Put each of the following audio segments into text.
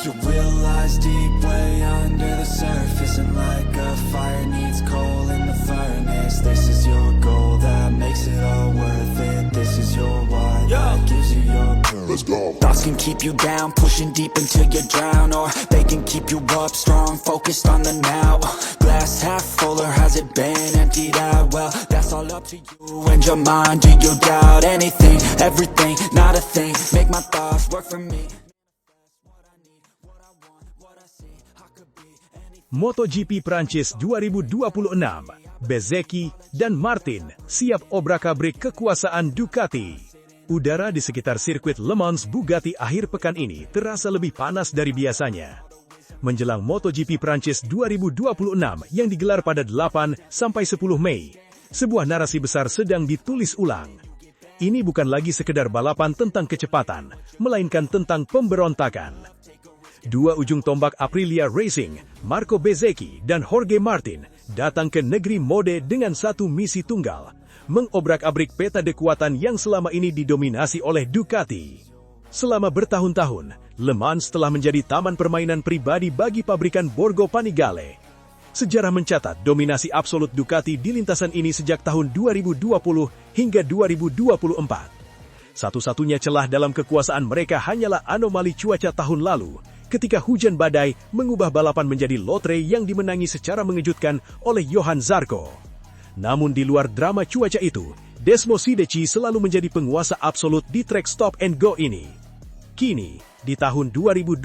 Your will lies deep way under the surface, and like a fire needs coal in the furnace. This is your goal that makes it all worth it. This is your why that gives you your purpose. Let's go. Thoughts can keep you down, pushing deep until you drown, or they can keep you up strong, focused on the now. Glass half full, or has it been emptied out? Well, that's all up to you and your mind. Do you doubt anything, everything, not a thing? Make my thoughts work for me. MotoGP Prancis 2026, Bezzecchi dan Martin siap obrak-abrik kekuasaan Ducati. Udara di sekitar sirkuit Le Mans Bugatti akhir pekan ini terasa lebih panas dari biasanya. Menjelang MotoGP Prancis 2026 yang digelar pada 8 sampai 10 Mei, sebuah narasi besar sedang ditulis ulang. Ini bukan lagi sekedar balapan tentang kecepatan, melainkan tentang pemberontakan. Dua ujung tombak Aprilia Racing, Marco Bezzecchi dan Jorge Martin, datang ke negeri mode dengan satu misi tunggal, mengobrak-abrik peta kekuatan yang selama ini didominasi oleh Ducati. Selama bertahun-tahun, Le Mans telah menjadi taman permainan pribadi bagi pabrikan Borgo Panigale. Sejarah mencatat dominasi absolut Ducati di lintasan ini sejak tahun 2020 hingga 2024. Satu-satunya celah dalam kekuasaan mereka hanyalah anomali cuaca tahun lalu, ketika hujan badai mengubah balapan menjadi lotre yang dimenangi secara mengejutkan oleh Johan Zarco. Namun di luar drama cuaca itu, Desmosedici selalu menjadi penguasa absolut di trek stop and go ini. Kini, di tahun 2026,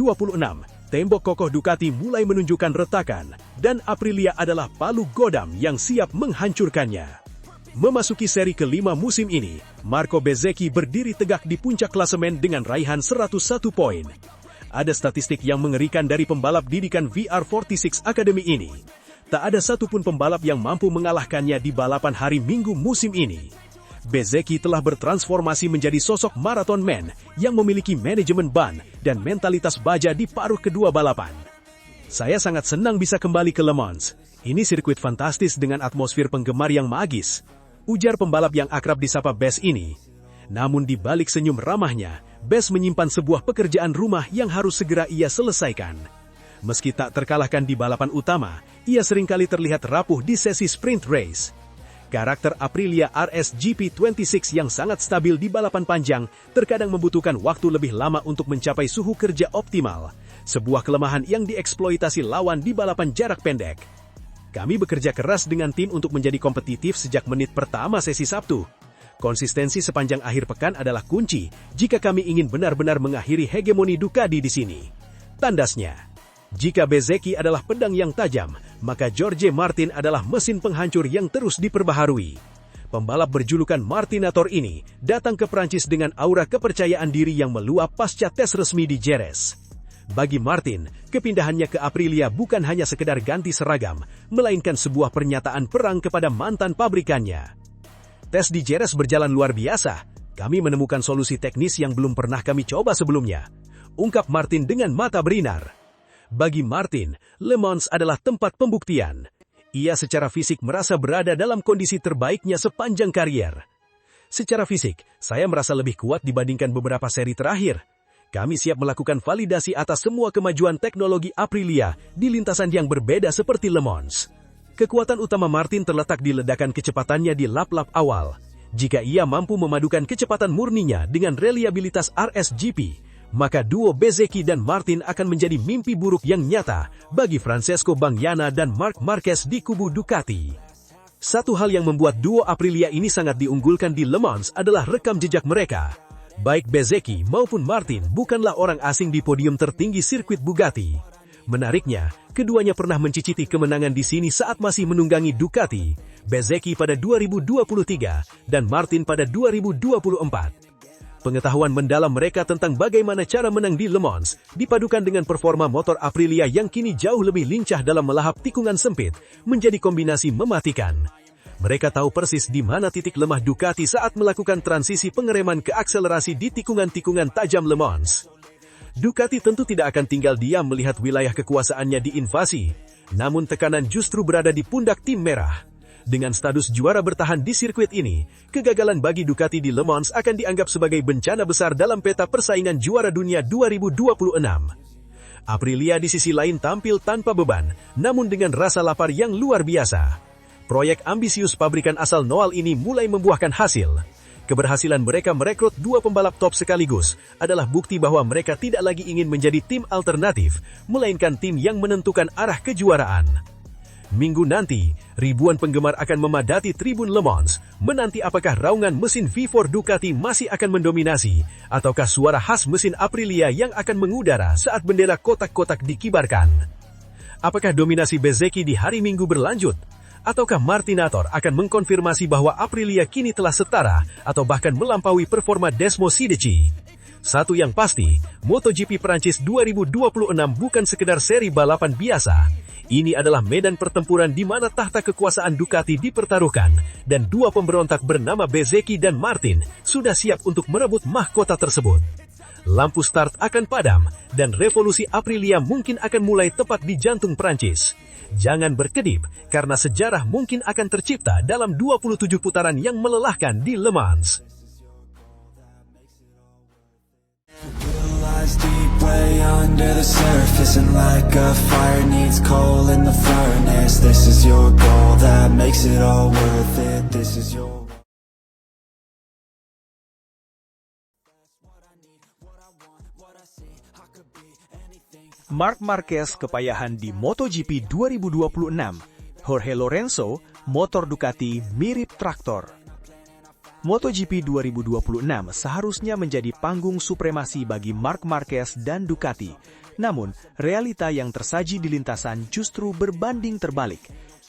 tembok kokoh Ducati mulai menunjukkan retakan, dan Aprilia adalah palu godam yang siap menghancurkannya. Memasuki seri kelima musim ini, Marco Bezzecchi berdiri tegak di puncak klasemen dengan raihan 101 poin. Ada statistik yang mengerikan dari pembalap didikan VR46 Academy ini. Tak ada satupun pembalap yang mampu mengalahkannya di balapan hari Minggu musim ini. Bezzecchi telah bertransformasi menjadi sosok marathon man yang memiliki manajemen ban dan mentalitas baja di paruh kedua balapan. Saya sangat senang bisa kembali ke Le Mans. Ini sirkuit fantastis dengan atmosfer penggemar yang magis, ujar pembalap yang akrab disapa Bess ini. Namun di balik senyum ramahnya, Bess menyimpan sebuah pekerjaan rumah yang harus segera ia selesaikan. Meski tak terkalahkan di balapan utama, ia seringkali terlihat rapuh di sesi sprint race. Karakter Aprilia RS GP26 yang sangat stabil di balapan panjang terkadang membutuhkan waktu lebih lama untuk mencapai suhu kerja optimal, sebuah kelemahan yang dieksploitasi lawan di balapan jarak pendek. Kami bekerja keras dengan tim untuk menjadi kompetitif sejak menit pertama sesi Sabtu. Konsistensi sepanjang akhir pekan adalah kunci jika kami ingin benar-benar mengakhiri hegemoni Ducati di sini. Tandasnya, jika Bezzecchi adalah pedang yang tajam, maka Jorge Martin adalah mesin penghancur yang terus diperbaharui. Pembalap berjulukan Martinator ini datang ke Prancis dengan aura kepercayaan diri yang meluap pasca tes resmi di Jerez. Bagi Martin, kepindahannya ke Aprilia bukan hanya sekedar ganti seragam, melainkan sebuah pernyataan perang kepada mantan pabrikannya. Tes di Jerez berjalan luar biasa. Kami menemukan solusi teknis yang belum pernah kami coba sebelumnya, ungkap Martin dengan mata berbinar. Bagi Martin, Le Mans adalah tempat pembuktian. Ia secara fisik merasa berada dalam kondisi terbaiknya sepanjang karier. Secara fisik, saya merasa lebih kuat dibandingkan beberapa seri terakhir. Kami siap melakukan validasi atas semua kemajuan teknologi Aprilia di lintasan yang berbeda seperti Le Mans. Kekuatan utama Martin terletak di ledakan kecepatannya di lap-lap awal. Jika ia mampu memadukan kecepatan murninya dengan reliabilitas RSGP, maka duo Bezzecchi dan Martin akan menjadi mimpi buruk yang nyata bagi Francesco Bagnaia dan Marc Marquez di kubu Ducati. Satu hal yang membuat duo Aprilia ini sangat diunggulkan di Le Mans adalah rekam jejak mereka. Baik Bezzecchi maupun Martin bukanlah orang asing di podium tertinggi sirkuit Bugatti. Menariknya, keduanya pernah mencicipi kemenangan di sini saat masih menunggangi Ducati, Bezzecchi pada 2023 dan Martin pada 2024. Pengetahuan mendalam mereka tentang bagaimana cara menang di Le Mans dipadukan dengan performa motor Aprilia yang kini jauh lebih lincah dalam melahap tikungan sempit, menjadi kombinasi mematikan. Mereka tahu persis di mana titik lemah Ducati saat melakukan transisi pengereman ke akselerasi di tikungan-tikungan tajam Le Mans. Ducati tentu tidak akan tinggal diam melihat wilayah kekuasaannya diinvasi, namun tekanan justru berada di pundak tim merah. Dengan status juara bertahan di sirkuit ini, kegagalan bagi Ducati di Le Mans akan dianggap sebagai bencana besar dalam peta persaingan juara dunia 2026. Aprilia di sisi lain tampil tanpa beban, namun dengan rasa lapar yang luar biasa. Proyek ambisius pabrikan asal Noal ini mulai membuahkan hasil. Keberhasilan mereka merekrut 2 pembalap top sekaligus adalah bukti bahwa mereka tidak lagi ingin menjadi tim alternatif, melainkan tim yang menentukan arah kejuaraan. Minggu nanti, ribuan penggemar akan memadati Tribun Le Mans, menanti apakah raungan mesin V4 Ducati masih akan mendominasi, ataukah suara khas mesin Aprilia yang akan mengudara saat bendera kotak-kotak dikibarkan. Apakah dominasi Bezzecchi di hari Minggu berlanjut? Ataukah Martinator akan mengkonfirmasi bahwa Aprilia kini telah setara atau bahkan melampaui performa Desmo Sideci? Satu yang pasti, MotoGP Prancis 2026 bukan sekedar seri balapan biasa. Ini adalah medan pertempuran di mana tahta kekuasaan Ducati dipertaruhkan, dan 2 pemberontak bernama Bezzecchi dan Martin sudah siap untuk merebut mahkota tersebut. Lampu start akan padam, dan revolusi Aprilia mungkin akan mulai tepat di jantung Prancis. Jangan berkedip, karena sejarah mungkin akan tercipta dalam 27 putaran yang melelahkan di Le Mans. Deep way under the surface, and like a fire needs coal in the furnace. This is your goal that makes it all worth it. This is your Marc Marquez kepayahan di MotoGP 2026. Jorge Lorenzo, motor Ducati mirip traktor. MotoGP 2026 seharusnya menjadi panggung supremasi bagi Marc Marquez dan Ducati. Namun, realita yang tersaji di lintasan justru berbanding terbalik.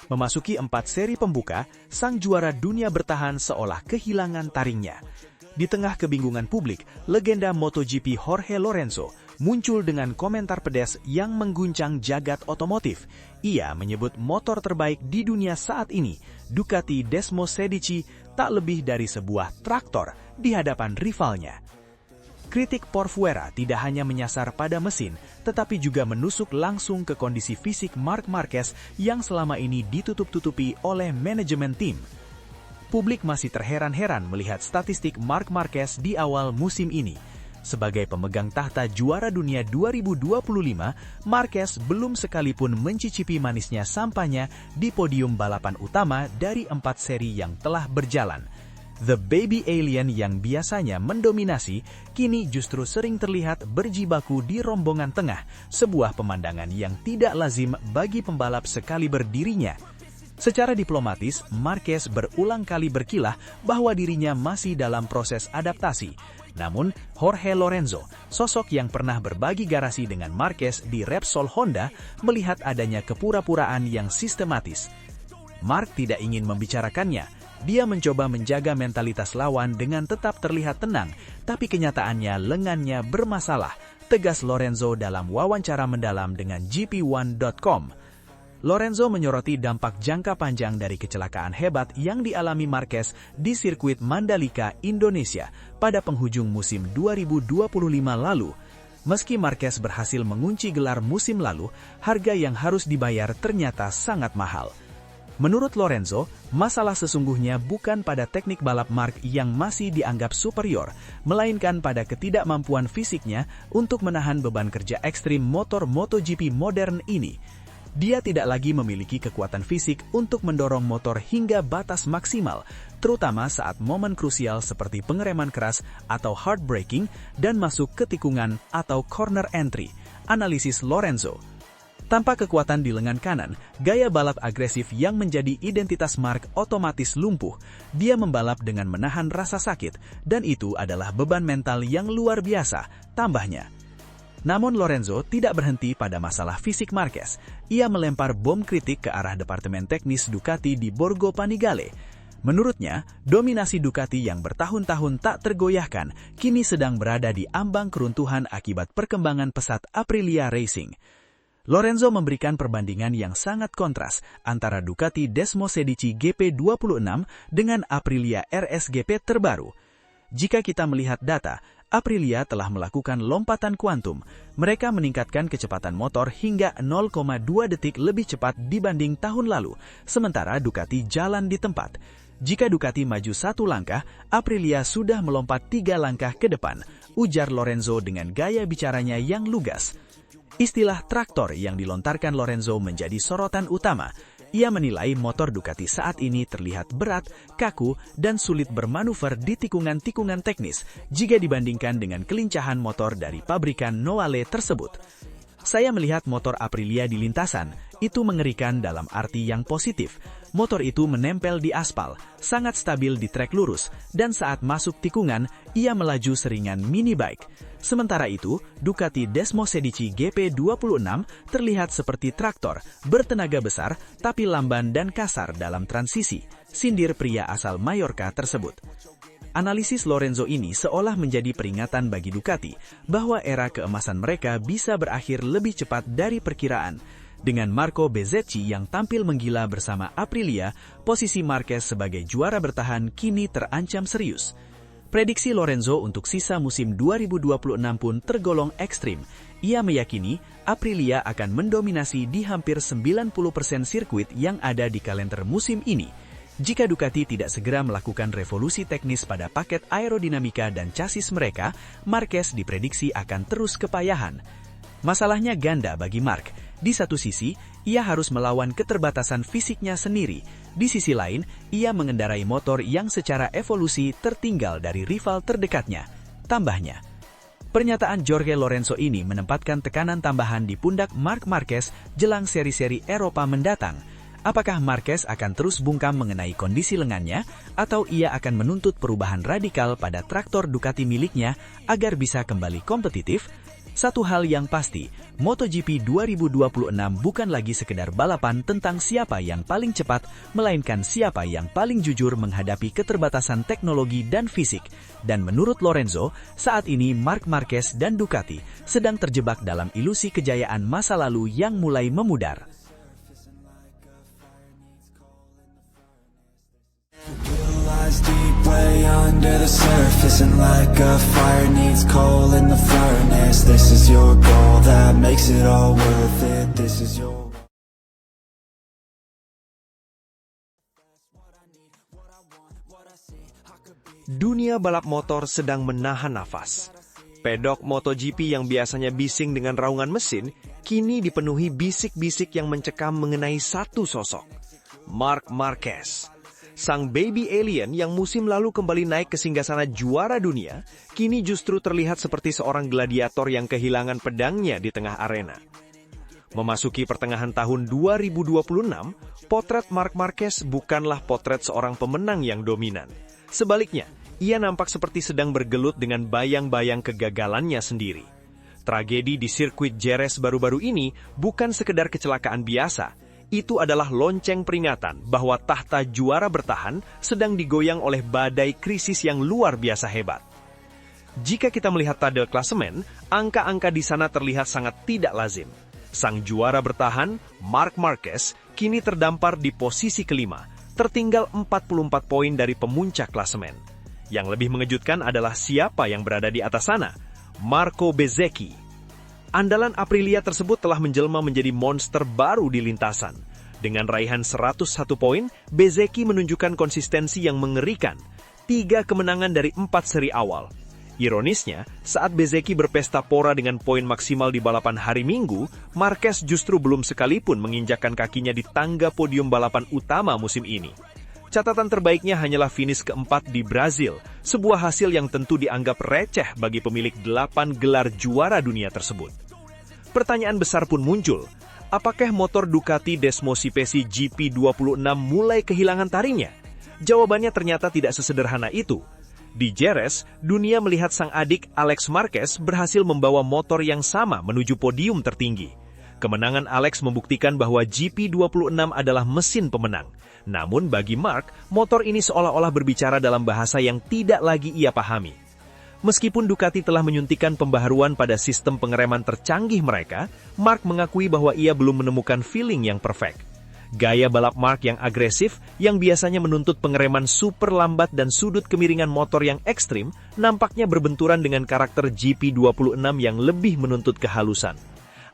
Memasuki 4 seri pembuka, sang juara dunia bertahan seolah kehilangan taringnya. Di tengah kebingungan publik, legenda MotoGP Jorge Lorenzo muncul dengan komentar pedas yang mengguncang jagat otomotif. Ia menyebut motor terbaik di dunia saat ini, Ducati Desmo Sideci, tak lebih dari sebuah traktor di hadapan rivalnya. Kritik Porfuera tidak hanya menyasar pada mesin, tetapi juga menusuk langsung ke kondisi fisik Marc Marquez yang selama ini ditutup-tutupi oleh manajemen tim. Publik masih terheran-heran melihat statistik Marc Marquez di awal musim ini. Sebagai pemegang tahta juara dunia 2025, Marquez belum sekalipun mencicipi manisnya sampahnya di podium balapan utama dari 4 seri yang telah berjalan. The Baby Alien yang biasanya mendominasi, kini justru sering terlihat berjibaku di rombongan tengah, sebuah pemandangan yang tidak lazim bagi pembalap sekaliber dirinya. Secara diplomatis, Marquez berulang kali berkilah bahwa dirinya masih dalam proses adaptasi. Namun, Jorge Lorenzo, sosok yang pernah berbagi garasi dengan Marquez di Repsol Honda, melihat adanya kepura-puraan yang sistematis. Marc tidak ingin membicarakannya. Dia mencoba menjaga mentalitas lawan dengan tetap terlihat tenang, tapi kenyataannya lengannya bermasalah, tegas Lorenzo dalam wawancara mendalam dengan GP1.com. Lorenzo menyoroti dampak jangka panjang dari kecelakaan hebat yang dialami Marquez di sirkuit Mandalika, Indonesia pada penghujung musim 2025 lalu. Meski Marquez berhasil mengunci gelar musim lalu, harga yang harus dibayar ternyata sangat mahal. Menurut Lorenzo, masalah sesungguhnya bukan pada teknik balap Marc yang masih dianggap superior, melainkan pada ketidakmampuan fisiknya untuk menahan beban kerja ekstrim motor MotoGP modern ini. Dia tidak lagi memiliki kekuatan fisik untuk mendorong motor hingga batas maksimal, terutama saat momen krusial seperti pengereman keras atau hard braking dan masuk ke tikungan atau corner entry, analisis Lorenzo. Tanpa kekuatan di lengan kanan, gaya balap agresif yang menjadi identitas Marc otomatis lumpuh. Dia membalap dengan menahan rasa sakit, dan itu adalah beban mental yang luar biasa, tambahnya. Namun Lorenzo tidak berhenti pada masalah fisik Marquez. Ia melempar bom kritik ke arah departemen teknis Ducati di Borgo Panigale. Menurutnya, dominasi Ducati yang bertahun-tahun tak tergoyahkan kini sedang berada di ambang keruntuhan akibat perkembangan pesat Aprilia Racing. Lorenzo memberikan perbandingan yang sangat kontras antara Ducati Desmo Sideci GP26 dengan Aprilia RSGP terbaru. Jika kita melihat data, Aprilia telah melakukan lompatan kuantum. Mereka meningkatkan kecepatan motor hingga 0,2 detik lebih cepat dibanding tahun lalu, sementara Ducati jalan di tempat. Jika Ducati maju 1 langkah, Aprilia sudah melompat 3 langkah ke depan, ujar Lorenzo dengan gaya bicaranya yang lugas. Istilah traktor yang dilontarkan Lorenzo menjadi sorotan utama. Ia menilai motor Ducati saat ini terlihat berat, kaku, dan sulit bermanuver di tikungan-tikungan teknis jika dibandingkan dengan kelincahan motor dari pabrikan Noale tersebut. Saya melihat motor Aprilia di lintasan, itu mengerikan dalam arti yang positif. Motor itu menempel di aspal, sangat stabil di trek lurus, dan saat masuk tikungan, ia melaju seringan mini bike. Sementara itu, Ducati Desmo Sedici GP26 terlihat seperti traktor, bertenaga besar, tapi lamban dan kasar dalam transisi, sindir pria asal Mallorca tersebut. Analisis Lorenzo ini seolah menjadi peringatan bagi Ducati bahwa era keemasan mereka bisa berakhir lebih cepat dari perkiraan. Dengan Marco Bezzecchi yang tampil menggila bersama Aprilia, posisi Marquez sebagai juara bertahan kini terancam serius. Prediksi Lorenzo untuk sisa musim 2026 pun tergolong ekstrim. Ia meyakini Aprilia akan mendominasi di hampir 90% sirkuit yang ada di kalender musim ini. Jika Ducati tidak segera melakukan revolusi teknis pada paket aerodinamika dan chassis mereka, Marquez diprediksi akan terus kepayahan. Masalahnya ganda bagi Mark. Di satu sisi, ia harus melawan keterbatasan fisiknya sendiri. Di sisi lain, ia mengendarai motor yang secara evolusi tertinggal dari rival terdekatnya. Tambahnya, pernyataan Jorge Lorenzo ini menempatkan tekanan tambahan di pundak Marc Marquez jelang seri-seri Eropa mendatang. Apakah Marquez akan terus bungkam mengenai kondisi lengannya, atau ia akan menuntut perubahan radikal pada traktor Ducati miliknya agar bisa kembali kompetitif? Satu hal yang pasti, MotoGP 2026 bukan lagi sekedar balapan tentang siapa yang paling cepat, melainkan siapa yang paling jujur menghadapi keterbatasan teknologi dan fisik. Dan menurut Lorenzo, saat ini Marc Marquez dan Ducati sedang terjebak dalam ilusi kejayaan masa lalu yang mulai memudar. Deep way under the surface, and like a fire needs coal in the furnace. This is your goal that makes it all worth it. This is your Dunia balap motor sedang menahan nafas. Pedok MotoGP yang biasanya bising dengan raungan mesin, kini dipenuhi bisik-bisik yang mencekam mengenai satu sosok, Marc Marquez. Sang baby alien yang musim lalu kembali naik ke singgasana juara dunia, kini justru terlihat seperti seorang gladiator yang kehilangan pedangnya di tengah arena. Memasuki pertengahan tahun 2026, potret Marc Marquez bukanlah potret seorang pemenang yang dominan. Sebaliknya, ia nampak seperti sedang bergelut dengan bayang-bayang kegagalannya sendiri. Tragedi di sirkuit Jerez baru-baru ini bukan sekedar kecelakaan biasa. Itu adalah lonceng peringatan bahwa tahta juara bertahan sedang digoyang oleh badai krisis yang luar biasa hebat. Jika kita melihat tabel klasemen, angka-angka di sana terlihat sangat tidak lazim. Sang juara bertahan, Marc Marquez, kini terdampar di posisi kelima, tertinggal 44 poin dari pemuncak klasemen. Yang lebih mengejutkan adalah siapa yang berada di atas sana, Marco Bezzecchi. Andalan Aprilia tersebut telah menjelma menjadi monster baru di lintasan. Dengan raihan 101 poin, Bezzecchi menunjukkan konsistensi yang mengerikan. 3 kemenangan dari 4 seri awal. Ironisnya, saat Bezzecchi berpesta pora dengan poin maksimal di balapan hari Minggu, Marquez justru belum sekalipun menginjakkan kakinya di tangga podium balapan utama musim ini. Catatan terbaiknya hanyalah finish keempat di Brazil, sebuah hasil yang tentu dianggap receh bagi pemilik 8 gelar juara dunia tersebut. Pertanyaan besar pun muncul, apakah motor Ducati Desmo Sipesi GP26 mulai kehilangan taringnya? Jawabannya ternyata tidak sesederhana itu. Di Jerez, dunia melihat sang adik Alex Marquez berhasil membawa motor yang sama menuju podium tertinggi. Kemenangan Alex membuktikan bahwa GP26 adalah mesin pemenang. Namun bagi Marc, motor ini seolah-olah berbicara dalam bahasa yang tidak lagi ia pahami. Meskipun Ducati telah menyuntikkan pembaharuan pada sistem pengereman tercanggih mereka, Marc mengakui bahwa ia belum menemukan feeling yang perfect. Gaya balap Marc yang agresif, yang biasanya menuntut pengereman super lambat dan sudut kemiringan motor yang ekstrim, nampaknya berbenturan dengan karakter GP26 yang lebih menuntut kehalusan.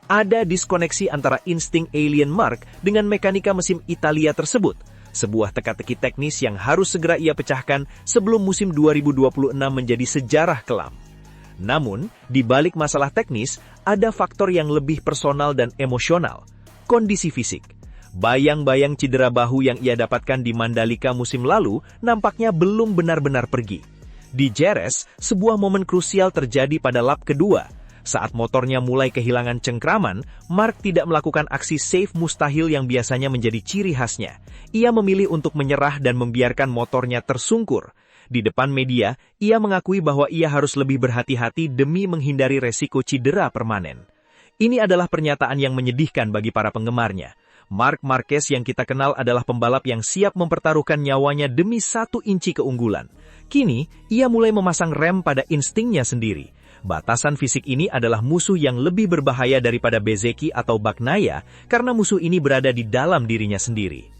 Ada diskoneksi antara insting alien Marc dengan mekanika mesin Italia tersebut. Sebuah teka-teki teknis yang harus segera ia pecahkan sebelum musim 2026 menjadi sejarah kelam. Namun, di balik masalah teknis, ada faktor yang lebih personal dan emosional, kondisi fisik. Bayang-bayang cedera bahu yang ia dapatkan di Mandalika musim lalu nampaknya belum benar-benar pergi. Di Jerez, sebuah momen krusial terjadi pada lap kedua. Saat motornya mulai kehilangan cengkraman, Mark tidak melakukan aksi safe mustahil yang biasanya menjadi ciri khasnya. Ia memilih untuk menyerah dan membiarkan motornya tersungkur. Di depan media, ia mengakui bahwa ia harus lebih berhati-hati demi menghindari resiko cedera permanen. Ini adalah pernyataan yang menyedihkan bagi para penggemarnya. Marc Marquez yang kita kenal adalah pembalap yang siap mempertaruhkan nyawanya demi 1 inci keunggulan. Kini, ia mulai memasang rem pada instingnya sendiri. Batasan fisik ini adalah musuh yang lebih berbahaya daripada Bezzecchi atau Bagnaia karena musuh ini berada di dalam dirinya sendiri.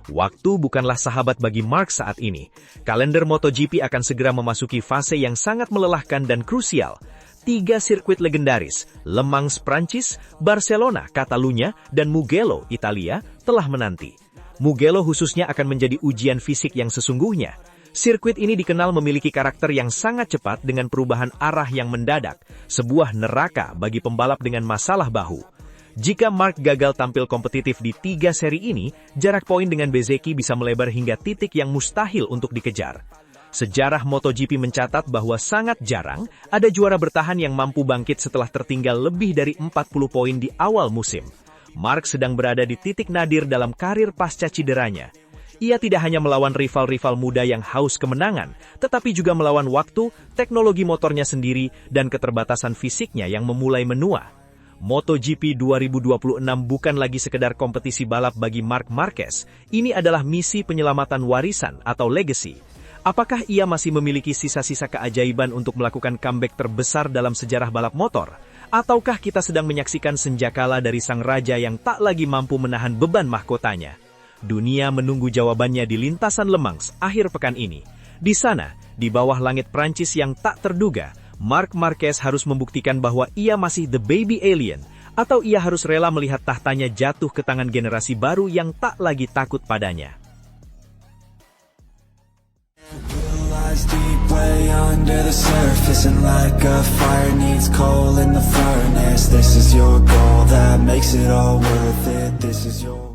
Waktu bukanlah sahabat bagi Mark saat ini. Kalender MotoGP akan segera memasuki fase yang sangat melelahkan dan krusial. 3 sirkuit legendaris, Le Mans Prancis, Barcelona, Catalunya, dan Mugello, Italia, telah menanti. Mugello khususnya akan menjadi ujian fisik yang sesungguhnya. Sirkuit ini dikenal memiliki karakter yang sangat cepat dengan perubahan arah yang mendadak, sebuah neraka bagi pembalap dengan masalah bahu. Jika Mark gagal tampil kompetitif di 3 seri ini, jarak poin dengan Bezzecchi bisa melebar hingga titik yang mustahil untuk dikejar. Sejarah MotoGP mencatat bahwa sangat jarang ada juara bertahan yang mampu bangkit setelah tertinggal lebih dari 40 poin di awal musim. Mark sedang berada di titik nadir dalam karir pasca cederanya. Ia tidak hanya melawan rival-rival muda yang haus kemenangan, tetapi juga melawan waktu, teknologi motornya sendiri, dan keterbatasan fisiknya yang memulai menua. MotoGP 2026 bukan lagi sekedar kompetisi balap bagi Marc Marquez, ini adalah misi penyelamatan warisan atau legacy. Apakah ia masih memiliki sisa-sisa keajaiban untuk melakukan comeback terbesar dalam sejarah balap motor? Ataukah kita sedang menyaksikan senjakala dari sang raja yang tak lagi mampu menahan beban mahkotanya? Dunia menunggu jawabannya di lintasan Le Mans akhir pekan ini. Di sana, di bawah langit Prancis yang tak terduga, Marc Marquez harus membuktikan bahwa ia masih the baby alien, atau ia harus rela melihat tahtanya jatuh ke tangan generasi baru yang tak lagi takut padanya. Deep way under the surface, and like a fire needs coal in the furnace. This is your goal that makes it all worth it. This is your